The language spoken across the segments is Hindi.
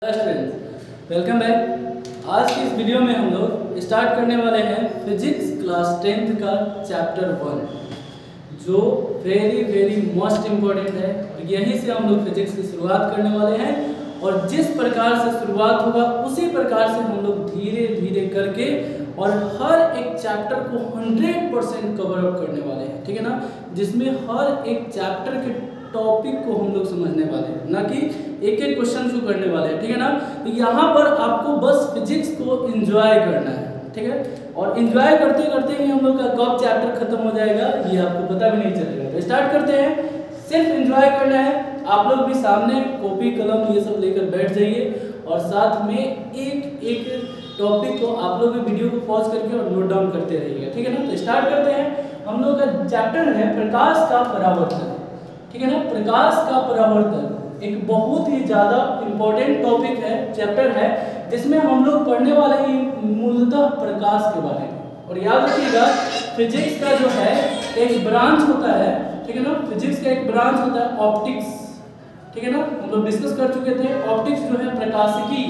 Friends, welcome back. आज की इस वीडियो में हम लोग स्टार्ट करने वाले हैं फिजिक्स क्लास 10th का चैप्टर 1, जो वेरी मोस्ट इम्पोर्टेंट है। और यहीं से हम लोग फिजिक्स की शुरुआत करने वाले हैं और जिस प्रकार से शुरुआत होगा उसी प्रकार से हम लोग धीरे धीरे करके और हर एक चैप्टर को 100% कवर अप करने वाले हैं, ठीक है ना। जिसमें हर एक चैप्टर के टॉपिक को हम लोग समझने वाले हैं, ना कि एक एक क्वेश्चन को करने वाले हैं, ठीक है ना। तो यहाँ पर आपको बस फिजिक्स को एंजॉय करना है, ठीक है। और एंजॉय करते करते ही हम लोग का कब चैप्टर खत्म हो जाएगा ये आपको पता भी नहीं चलेगा। तो स्टार्ट करते हैं। सिर्फ एंजॉय करना है। आप लोग भी सामने कॉपी कलम ये सब लेकर बैठ जाइए और साथ में एक एक टॉपिक को आप लोग वीडियो को पॉज करके और नोट डाउन करते रहिएगा, ठीक है ना। तो स्टार्ट करते हैं। हम लोग का चैप्टर है प्रकाश का परावर्तन, ठीक है ना। प्रकाश का परावर्तन एक बहुत ही ज़्यादा इम्पोर्टेंट टॉपिक है, चैप्टर है, जिसमें हम लोग पढ़ने वाले हैं मूलतः प्रकाश के बारे में। और याद रखिएगा फिजिक्स का जो है एक ब्रांच होता है, ठीक है ना। फिजिक्स का एक ब्रांच होता है ऑप्टिक्स, ठीक है ना। हम लोग डिस्कस कर चुके थे। ऑप्टिक्स जो है प्रकाशिकी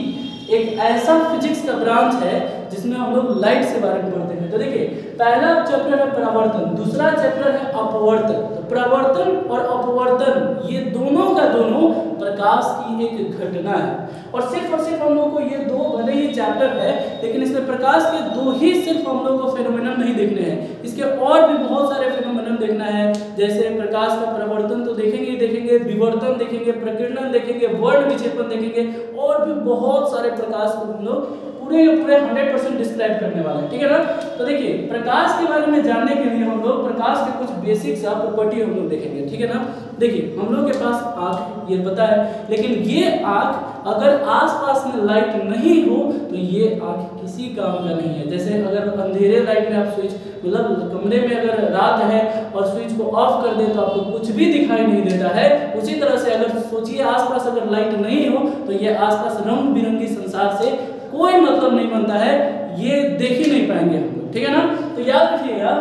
एक ऐसा फिजिक्स का ब्रांच है जिसमें हम लोग लाइट से बारे में पढ़ते हैं। तो देखिए पहला चैप्टर है परावर्तन, दूसरा चैप्टर है अपवर्तन। तो परावर्तन और अपवर्तन ये दोनों का दोनों प्रकाश की एक घटना है। और सिर्फ हम लोग को ये दो भले ही चैप्टर है लेकिन इसमें प्रकाश के दो ही सिर्फ हम लोग को फेनोमेनन नहीं देखने हैं, इसके और भी बहुत सारे फेनोमेनन देखना है। जैसे प्रकाश का परावर्तन तो देखेंगे ही देखेंगे, विवर्तन देखेंगे, प्रकीर्णन देखेंगे, वर्ण विक्षेपण देखेंगे और भी बहुत सारे प्रकाश को हम लोग पूरे 100% डिस्क्राइब करने वाले हैं, ठीक है ना। तो देखिए प्रकाश के बारे में जानने के लिए हम लोग प्रकाश के कुछ बेसिक सा प्रॉपर्टी हम लोग देखेंगे, ठीक है ना। देखिए हम लोग के पास आँख ये पता है, लेकिन ये आँख अगर आसपास में लाइट नहीं हो तो ये आँख किसी काम का नहीं है। जैसे अगर अंधेरे लाइट में आप स्विच मतलब कमरे में अगर रात है और स्विच को ऑफ कर दे तो आपको कुछ भी दिखाई नहीं देता है। उसी तरह से अगर सोचिए आसपास अगर लाइट नहीं हो तो ये आसपास रंग बिरंगी संसार से कोई मतलब नहीं बनता है, ये देख ही नहीं पाएंगे हम लोग, ठीक है ना। तो याद रखिएगा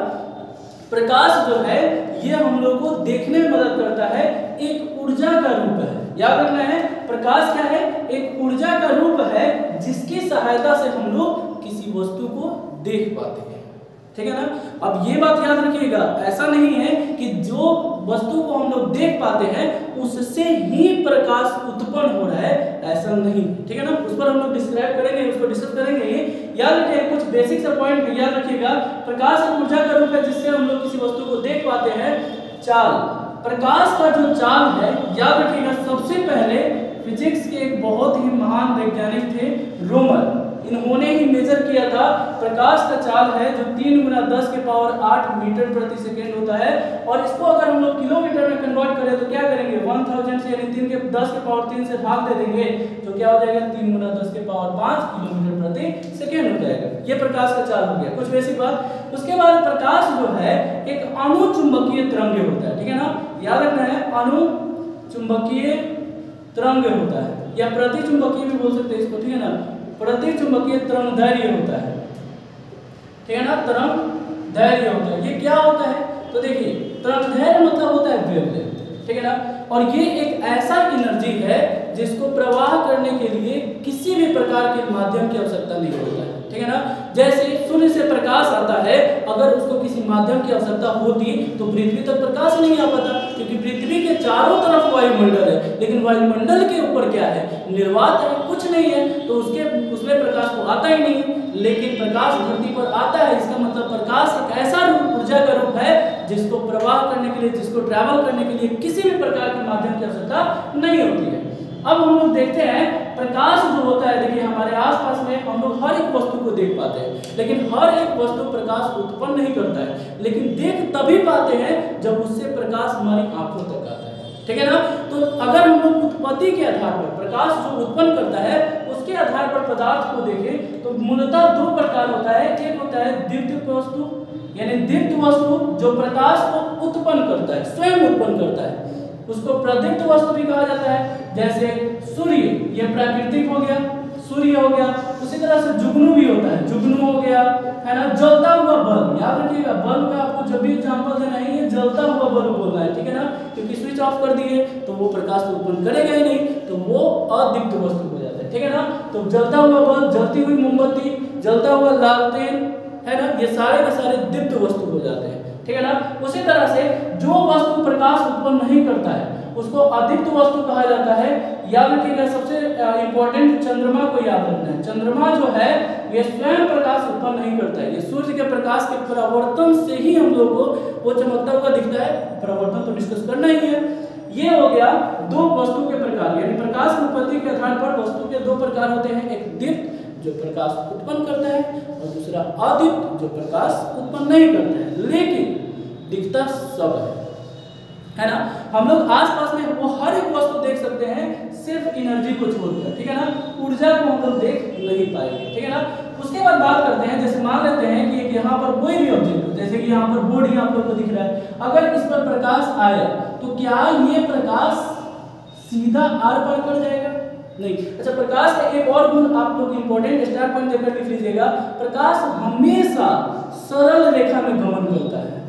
प्रकाश जो है ये हम लोग को देखने में मदद करता है, एक ऊर्जा का रूप है। याद रखना है प्रकाश क्या है, एक ऊर्जा का रूप है जिसकी सहायता से हम लोग किसी वस्तु को देख पाते हैं, ठीक है ना। अब ये बात याद रखिएगा, ऐसा नहीं है कि जो वस्तु को हम लोग देख पाते हैं उससे ही प्रकाश उत्पन्न हो रहा है, ऐसा नहीं, ठीक है ना। उस पर हम लोग डिस्क्राइब करेंगे, उसको डिस्कस करेंगे। याद रखिए कुछ बेसिक सा पॉइंट याद रखिएगा। प्रकाश एक ऊर्जा का रूप है जिससे हम लोग किसी वस्तु को देख पाते हैं। चाल, प्रकाश का जो चाल है याद रखिएगा, सबसे पहले फिजिक्स के एक बहुत ही महान वैज्ञानिक थे रोमन, इन्होंने ही मेजर किया था। प्रकाश का चाल है जो 3 × 10⁸ मीटर प्रति सेकेंड होता है। और इसको अगर हम लोग किलोमीटर में कन्वर्ट करें तो क्या करेंगे, 1000 से यानी 3 के 10⁻³ से भाग दे देंगे तो क्या हो जाएगा 3 × 10⁵ किलोमीटर प्रति सेकेंड हो जाएगा। ये प्रकाश का चाल हो गया, कुछ बेसिक बात। उसके बाद प्रकाश जो है एक अणुचुंबकीय तरंग होता है, ठीक है ना। याद रखना है अणुचुंबकीय तरंग होता है या प्रतिचुंबकीय भी बोल सकते हैं इसको, ठीक है ना। प्रतिचुंबकीय तरंग दैर्घ्य होता है, ठीक है ना। तरंग दैर्घ्य होता है, ये क्या होता है तो देखिए तरंग दैर्घ्य मतलब होता है वेवलेंथ, ठीक है ना। और ये एक ऐसा एनर्जी है जिसको प्रवाह करने के लिए किसी भी प्रकार के माध्यम की आवश्यकता नहीं होता है, ठीक है ना। जैसे सूर्य से प्रकाश आता है, अगर उसको किसी माध्यम की आवश्यकता होती तो पृथ्वी तक प्रकाश नहीं आ पाता, क्योंकि पृथ्वी के चारों तरफ वायुमंडल है, लेकिन वायुमंडल के ऊपर क्या है, निर्वात है, कुछ नहीं है, तो उसमें प्रकाश तो आता ही नहीं है। लेकिन प्रकाश धरती पर आता है, इसका मतलब प्रकाश एक ऐसा ऊर्जा का रूप है जिसको प्रवाह करने के लिए, जिसको ट्रैवल करने के लिए किसी भी प्रकार के माध्यम की आवश्यकता नहीं होती है। अब हम लोग देखते हैं प्रकाश जो होता है, देखिए हमारे आसपास में हम लोग हर एक वस्तु को देख पाते हैं, लेकिन हर एक वस्तु प्रकाश उत्पन्न नहीं करता है, लेकिन देख तभी पाते हैं जब उससे प्रकाश हमारी आंखों तक आता है, ठीक है ना। तो अगर हम लोग उत्पत्ति के आधार पर प्रकाश जो उत्पन्न करता है उसके आधार पर पदार्थ को देखें तो मूलतः दो प्रकार होता है। एक होता है दीप्त वस्तु, यानी दीप्त वस्तु जो प्रकाश को उत्पन्न करता है, स्वयं उत्पन्न करता है, उसको प्रदीप्त वस्तु भी कहा जाता है। जैसे सूर्य, ये प्राकृतिक हो गया, सूर्य हो गया। उसी तरह से जुगनू भी होता है, जुगनू हो गया, है ना। जलता हुआ बल्ब, याद रखिएगा बल्ब का आपको जब भी एग्जांपल देना है ये जलता हुआ बल्ब बोलना है, ठीक है ना। क्योंकि स्विच ऑफ कर दिए तो वो प्रकाश उत्पन्न करेगा ही नहीं, तो वो अदीप्त वस्तु हो जाता है, ठीक है ना। तो जलता हुआ बल्ब, जलती हुई मोमबत्ती, जलता हुआ लालटेन, है ना, ये सारे के सारे दीप्त वस्तु हो जाते हैं, ठीक है ना। उसी तरह से जो वस्तु प्रकाश उत्पन्न नहीं करता है उसको अदीप्त वस्तु कहा जाता है। याद रखिएगा, सबसे इंपॉर्टेंट चंद्रमा को याद रखना है। चंद्रमा जो है ये स्वयं प्रकाश उत्पन्न नहीं करता है, ये सूर्य के प्रकाश के परावर्तन से ही हम लोग को वो चमकता हुआ दिखता है। परावर्तन तो डिस्कस करना ही है। ये हो गया दो वस्तु के प्रकार, यानी प्रकाश उत्पत्ति के आधार पर वस्तु के दो प्रकार होते हैं, एक दीप्त जो प्रकाश उत्पन्न करता है और दूसरा अदीप्त जो प्रकाश उत्पन्न नहीं करता है, लेकिन दिखता सब है ना। हम लोग आसपास में वो हर एक वस्तु देख सकते हैं सिर्फ एनर्जी को छोड़कर, ठीक है ना, ऊर्जा को हम लोग देख नहीं पाएंगे, ठीक है ना। उसके बाद बात करते हैं, जैसे मान लेते हैं कि यहाँ पर कोई भी ऑब्जेक्ट हो, जैसे कि यहाँ पर बोर्ड ही आप लोग को दिख रहा है, अगर इस पर प्रकाश आया तो क्या ये प्रकाश सीधा आर पार कर जाएगा? नहीं। अच्छा, प्रकाश का एक और गुण आप लोग इंपॉर्टेंट स्टार पॉइंट देकर लिख लीजिएगा, प्रकाश हमेशा सरल रेखा में गमन करता है,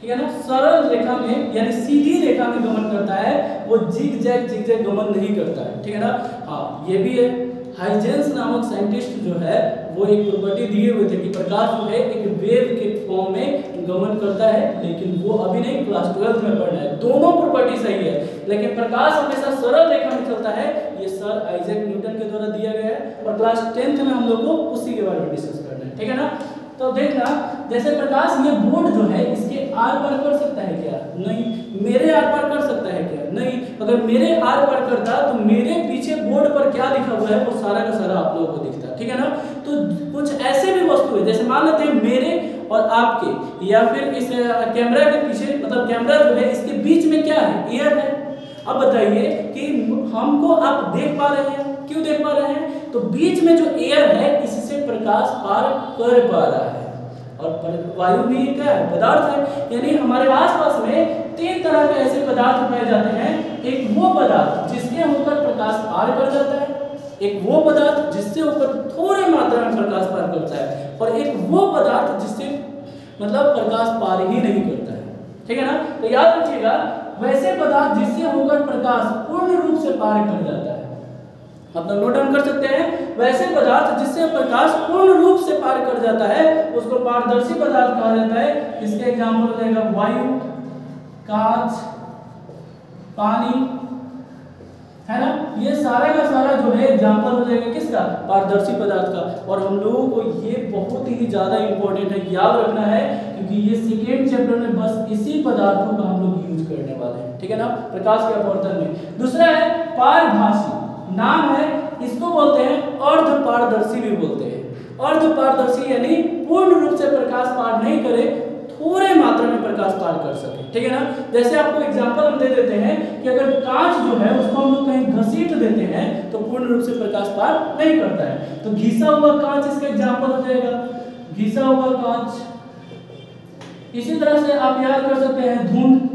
ठीक है ना। सरल रेखा में यानी सीधी रेखा में गमन करता है, वो जिग जैग गमन नहीं करता है, ठीक है ना। हाँ, ये भी है। हाइजेंस नामक साइंटिस्ट जो है वो एक प्रॉपर्टी दिए हुए थे कि प्रकाश जो है एक वेव के फॉर्म में गमन करता है, लेकिन वो अभी नहीं, क्लास 12th में पढ़ना है। दोनों प्रॉपर्टी सही है, लेकिन प्रकाश हमेशा सरल रेखा में चलता है, ये सर आइजैक न्यूटन के द्वारा दिया गया है और क्लास 10th में हम लोग को उसी के बारे में डिस्कस करना है, ठीक है ना। तो देखना, जैसे प्रकाश ये बोर्ड जो है इसके आर पार कर सकता है क्या? नहीं। मेरे आर पार कर सकता है क्या? नहीं। अगर मेरे आर पार करता तो मेरे पीछे बोर्ड पर क्या लिखा हुआ है वो सारा का सारा आप लोगों को दिखता, ठीक है ना। तो कुछ ऐसे भी वस्तु है, जैसे मान लेते हैं मेरे और आपके या फिर इस कैमरा के पीछे, मतलब कैमरा जो है इसके बीच में क्या है? एयर है। अब बताइए कि हमको आप देख पा रहे हैं, क्यों देख पा रहे हैं? तो बीच में जो एयर है इससे प्रकाश पार कर पा रहा है, और वायु भी क्या है? पदार्थ है। यानी हमारे आसपास में 3 तरह के ऐसे पदार्थ पाए जाते हैं। एक वो पदार्थ जिसके होकर प्रकाश पार कर जाता है, एक वो पदार्थ जिससे होकर थोड़ी मात्रा में प्रकाश पार करता है, और एक वो पदार्थ जिससे मतलब प्रकाश पार ही नहीं करता है, ठीक है ना। तो याद रखिएगा, वैसे पदार्थ जिससे होकर प्रकाश पूर्ण रूप से पार कर जाता है, आप लोग नोट डाउन कर सकते हैं, वैसे पदार्थ जिससे प्रकाश पूर्ण रूप से पार कर जाता है उसको पारदर्शी पदार्थ कहा जाता है। इसके एग्जाम्पल हो जाएगा वायु, कांच, पानी, है ना। ये सारा का सारा जो है एग्जाम्पल हो जाएगा किसका? पारदर्शी पदार्थ का। और हम लोगों को ये बहुत ही ज्यादा इंपॉर्टेंट है, याद रखना है, क्योंकि ये सेकेंड चैप्टर में बस इसी पदार्थों का हम लोग यूज करने वाले हैं, ठीक है ना, प्रकाश के अपवर्तन में। दूसरा है पारभासी, नाम है, इसको बोलते हैं अर्धपारदर्शी भी बोलते हैं। अर्धपारदर्शी यानी पूर्ण रूप से प्रकाश पार नहीं करे, थोड़े मात्रा में प्रकाश पार कर सके, ठीक है ना। जैसे आपको एग्जांपल हम दे देते हैं कि अगर कांच जो है उसको हम लोग कहीं घसीट देते हैं तो पूर्ण रूप से प्रकाश पार नहीं करता है। तो घिसा हुआ कांच इसका एग्जांपल हो जाएगा, घिसा हुआ कांच। इसी तरह से आप याद कर सकते हैं धुंध,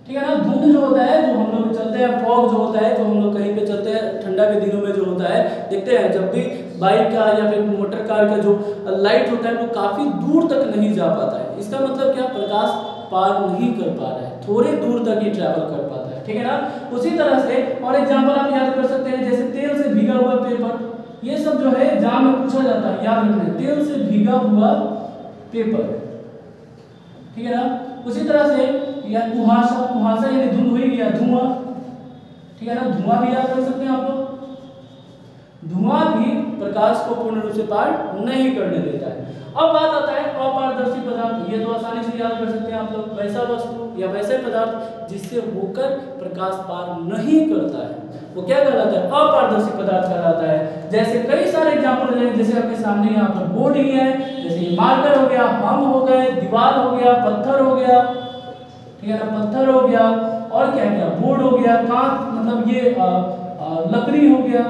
ठीक है ना। धुंध जो होता है, जो हम लोग चलते हैं, फॉग जो होता है, जो हम लोग कहीं पे चलते हैं ठंडा के दिनों में जो होता है, देखते हैं जब भी बाइक का या फिर मोटर कार का जो लाइट होता है वो काफी दूर तक नहीं जा पाता है। इसका मतलब क्या? प्रकाश पार नहीं कर पा रहा है, थोड़े दूर तक ही ट्रैवल कर पाता है, ठीक है ना। उसी तरह से और एग्जांपल आप याद कर सकते हैं, जैसे तेल से भीगा हुआ पेपर, ये सब जो है एग्जाम में पूछा जाता है, याद रखना है, तेल से भीगा हुआ पेपर, ठीक है ना। उसी तरह से या कुहासा, कुहासा यानी धुंध हुई या धुआं, ठीक है ना, धुआं भी याद कर सकते हैं आप लोग। धुआं भी प्रकाश को पूर्ण रूप से पार नहीं करने देता है। अब बात आता है अपारदर्शी पदार्थ, ये तो आसानी से याद कर सकते हैं आप लोग, वैसा वस्तु या वैसे पदार्थ जिससे होकर प्रकाश पार नहीं करता है वो क्या कहलाता है? अपारदर्शी पदार्थ कहलाता है। जैसे कई सारे एग्जांपल हैं, जैसे आपके सामने यहाँ पर बोर्ड ही है, जैसे ये मार्कर हो गया, हम हो गए, दीवार हो गया, पत्थर हो गया, ठीक है ना, पत्थर हो गया, और क्या क्या, बोर्ड हो गया, कांच मतलब ये लकड़ी हो गया,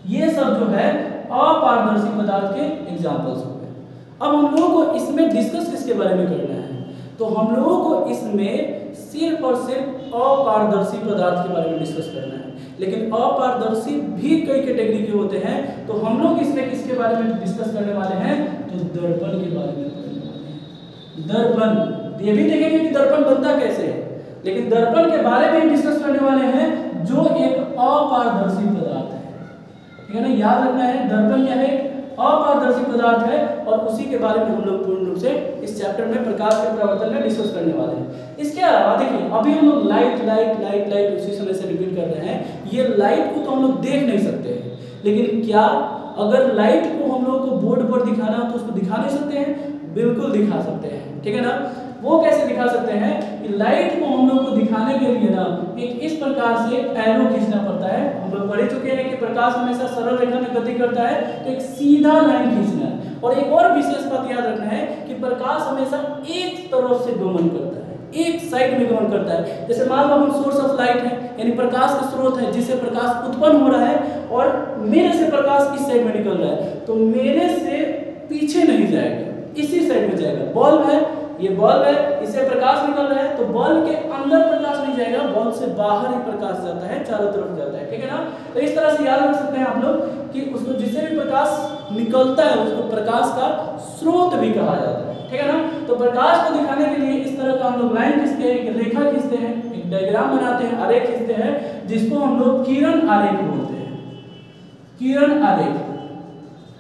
ये सब जो है अपारदर्शी पदार्थ के एग्जांपल्स हो गए। अब हम लोगों को इसमें डिस्कस किसके बारे में करना है? तो हम लोगों को इसमें सिर्फ और सिर्फ अपारदर्शी पदार्थ के बारे में डिस्कस करना है। लेकिन अपारदर्शी भी कई कैटेगरी के होते हैं, तो हम लोग इसमें किसके बारे में डिस्कस करने वाले हैं? तो दर्पण के बारे में करने वाले हैं। दर्पण, ये भी देखेंगे कि दर्पण बनता कैसे है, लेकिन दर्पण के बारे में डिस्कस करने वाले हैं जो एक अपारदर्शी पदार्थ है, ठीक है ना। याद रखना है दर्पण क्या है, अपारदर्शी पदार्थ है और उसी के बारे में हम लोग पूर्ण रूप से इस चैप्टर में प्रकाश के प्रवर्तन में डिस्कस करने वाले हैं। इसके अलावा देखिए अभी हम लोग लाइट उसी समय से रिपीट कर रहे हैं। ये लाइट को तो हम लोग देख नहीं सकते हैं, लेकिन क्या अगर लाइट को हम लोग को बोर्ड पर दिखाना हो तो उसको दिखा नहीं सकते हैं? बिल्कुल दिखा सकते हैं, ठीक है ना। वो कैसे दिखा सकते हैं कि लाइट को हम लोग को दिखाने के लिए ना एक इस प्रकार से एरो खींचना पड़ता है। हम लोग पढ़ चुके हैं कि प्रकाश हमेशा सरल रेखा में गति करता है, तो एक सीधा लाइन खींचना है। और एक और विशेष बात याद रखना है कि प्रकाश हमेशा एक तरफ से गमन करता है, एक साइड में गमन करता है। जैसे मान लो हम सोर्स ऑफ लाइट है, यानी प्रकाश का स्रोत है जिससे प्रकाश उत्पन्न हो रहा है और मेरे से प्रकाश इस साइड में निकल रहा है, तो मेरे से पीछे नहीं जाएगा, इसी साइड में जाएगा। बल्ब है, ये बल्ब है, इससे प्रकाश निकल रहा है, तो बल्ब के अंदर प्रकाश नहीं जाएगा, बल्ब से बाहर ही प्रकाश जाता है, चारों तरफ जाता है, ठीक है ना। तो इस तरह से याद रख सकते हैं आप लोग कि उसको जिससे भी प्रकाश निकलता है उसको प्रकाश का स्रोत भी कहा जाता है, ठीक है ना। तो प्रकाश को दिखाने के लिए इस तरह का हम लोग लाइन खींचते हैं, एक रेखा खींचते हैं, एक डायग्राम बनाते हैं, आरेख खींचते हैं, जिसको हम लोग किरण आरेख बोलते हैं। किरण आरेख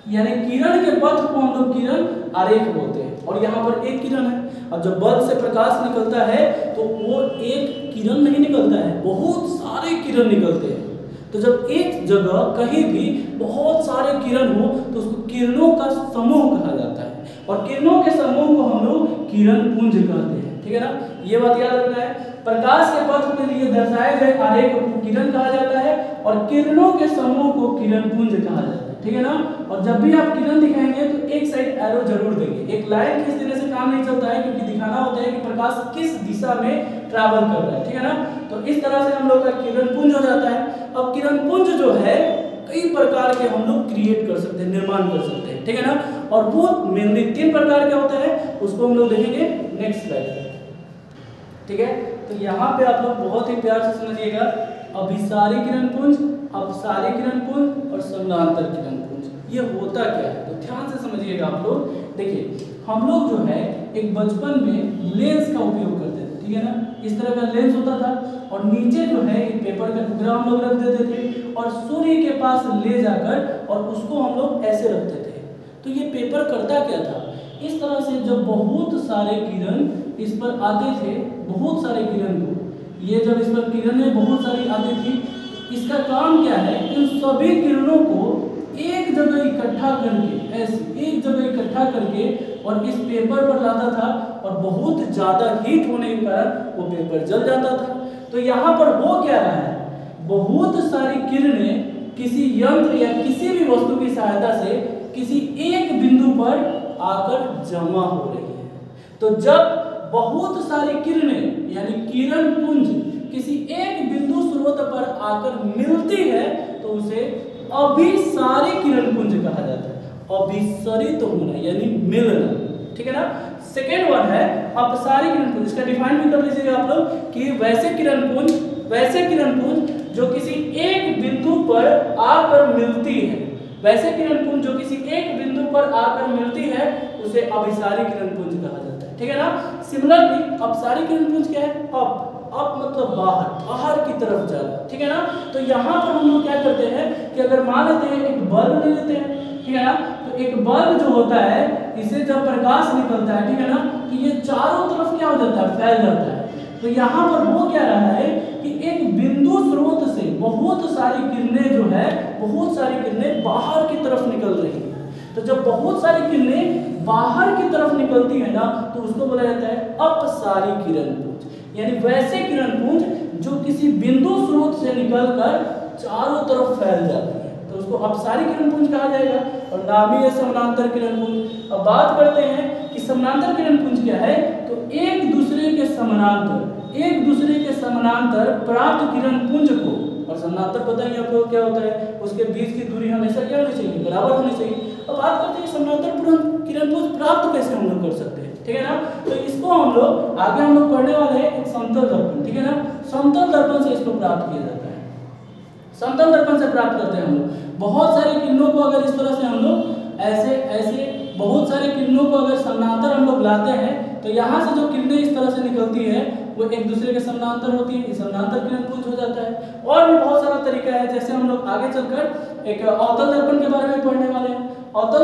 यानी किरण के पथ को हम लोग किरण आरेख बोलते हैं। और यहाँ पर एक किरण है, और जब बल्ब से प्रकाश निकलता है तो वो एक किरण नहीं निकलता है, बहुत सारे किरण निकलते हैं। तो जब एक जगह कहीं भी बहुत सारे किरण हो तो उसको किरणों का समूह कहा जाता है, और किरणों के समूह को हम लोग किरण पुंज कहते हैं, ठीक है ना। ये बात याद रखना है। प्रकाश के पथ के लिए दर्शाए गए आरेख को किरण कहा जाता है और किरणों के समूह को किरण पुंज कहा जाता है, ठीक है ना। और जब भी आप किरण दिखाएंगे तो एक साइड एरो जरूर देंगे। एक लाइन खींच देने से काम नहीं चलता है, क्योंकि दिखाना होता है कि प्रकाश किस दिशा में ट्रैवल कर रहा है, ठीक है ना। तो इस तरह से हम लोग का किरण पुंज हो जाता है। अब किरण पुंज जो है कई प्रकार के हम लोग क्रिएट कर सकते हैं, निर्माण कर सकते हैं, ठीक है ना। और वो मेनली 3 प्रकार के होते हैं, उसको हम लोग देखेंगे नेक्स्ट स्लाइड में, ठीक है। तो यहाँ पे आप लोग बहुत ही प्यार से समझिएगा, अभिसारी किरण पुंज, अपसारी किरण पुंज और समानांतर किरण पुंज, ये होता क्या है तो ध्यान से समझिएगा आप लोग। देखिए हम लोग जो है एक बचपन में लेंस का उपयोग करते थे, ठीक है ना। इस तरह का लेंस होता था और नीचे जो है एक पेपर का टुकड़ा हम लोग रख देते थे और सूर्य के पास ले जाकर और उसको हम लोग ऐसे रखते थे। तो ये पेपर करता क्या था, इस तरह से जब बहुत सारे किरण इस पर आते थे, बहुत सारे किरण को, ये जब इस पर किरणें बहुत सारी आती थी, इसका काम क्या है, इन सभी किरणों को एक जगह इकट्ठा करके, ऐसे एक जगह इकट्ठा करके और इस पेपर पर लाता था, और बहुत ज़्यादा हीट होने के कारण वो पेपर जल जाता था। तो यहाँ पर हो क्या रहा है, बहुत सारी किरणें किसी यंत्र या किसी भी वस्तु की सहायता से किसी एक बिंदु पर आकर जमा हो रही है। तो जब बहुत सारी किरणें यानी किरण पुंज किसी एक बिंदु स्रोत पर आकर मिलती है तो उसे अभिसारी किरण पुंज कहा जाता है। अभिसरित होना यानी मिलना, ठीक है ना। सेकेंड वन है अपसारी किरण पुंज। इसका डिफाइन भी कर लीजिएगा आप लोग कि वैसे किरण पुंज जो किसी एक बिंदु पर आकर मिलती है, वैसे किरण पुंज जो किसी एक बिंदु पर आकर मिलती है उसे अभिसारी किरण पुंज कहा जाता है, ठीक है ना। सिमिलरली अपसारी किरण पुंज क्या है, अप मतलब बाहर की तरफ जाना, ठीक है ना। तो यहाँ पर हम लोग क्या करते हैं कि अगर मान लेते हैं एक बल्ब ले लेते हैं, ठीक है ना। तो एक बल्ब जो होता है इसे जब प्रकाश निकलता है, ठीक है ना, तो ये चारों तरफ क्या हो जाता है, फैल जाता है। तो यहाँ पर हो क्या रहा है कि एक बिंदु स्रोत से बहुत सारी किरणें जो है, बहुत सारी किरणें बाहर की तरफ निकल रही है। तो जब बहुत सारी किरणें बाहर की तरफ निकलती है ना तो उसको बोला जाता है अपसारी किरण पुंज, यानी वैसे किरण पुंज जो किसी बिंदु स्रोत से निकलकर चारों तरफ फैल जाती है, तो उसको अपसारी किरण पुंज कहा जाएगा। और नामी है समानांतर किरण पुंज। अब बात करते हैं कि समानांतर किरण पुंज क्या है, तो एक दूसरे के समानांतर प्राप्त किरण पुंज को, और समानांतर पता ही आपको क्या होता है, उसके बीच की दूरी हमेशा क्या होनी चाहिए, बराबर होनी चाहिए। अब बात करते हैं समानांतर किरण पुंज प्राप्त कैसे हम लोग कर सकते हैं, ठीक है ना। तो इसको हम लोग आगे हम लोग पढ़ने वाले हैं एक समतल दर्पण, ठीक है ना। समतल दर्पण से इसको प्राप्त किया जाता है, समतल दर्पण से प्राप्त करते हैं हम लोग। बहुत सारी किरणों को अगर इस तरह से हम लोग ऐसे बहुत सारे किरणों को अगर समानांतर हम लोग लाते हैं तो यहाँ से जो किरणें इस तरह से निकलती है वो एक दूसरे के समानांतर होती है, समानांतर किरण पुंज हो जाता है। और भी बहुत सारा तरीका है, जैसे हम लोग आगे चलकर एक अवतल दर्पण के बारे में पढ़ने वाले हैं। अवतल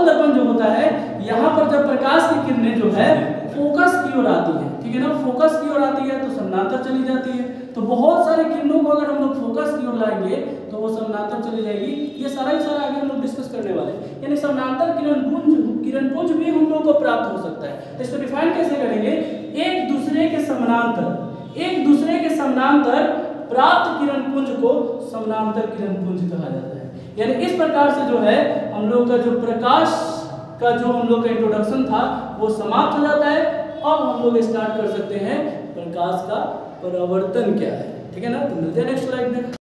दर्पण जो होता है, यहाँ पर जब प्रकाश की किरणें जो है फोकस की ओर आती है, ठीक है ना, फोकस की ओर आती है तो समानांतर चली जाती है। तो बहुत सारे किरणों को अगर हम लोग फोकस की ओर लाएंगे तो वो समानांतर चली जाएगी। ये सारा ही सारा आगे हम लोग डिस्कस करने वाले हैं। यानी समानांतर किरण पुंज भी हम लोग को प्राप्त हो सकता है। इसको डिफाइन कैसे करेंगे? एक दूसरे के समानांतर प्राप्त किरण पुंज को समानांतर किरण पुंज कहा जाता है। यानी इस प्रकार से जो है हम लोग का जो प्रकाश का जो हम लोग का इंट्रोडक्शन था वो समाप्त हो जाता है। अब हम लोग स्टार्ट कर सकते हैं प्रकाश का परावर्तन क्या है, ठीक है ना। तो मिलते हैं नेक्स्ट स्लाइड में।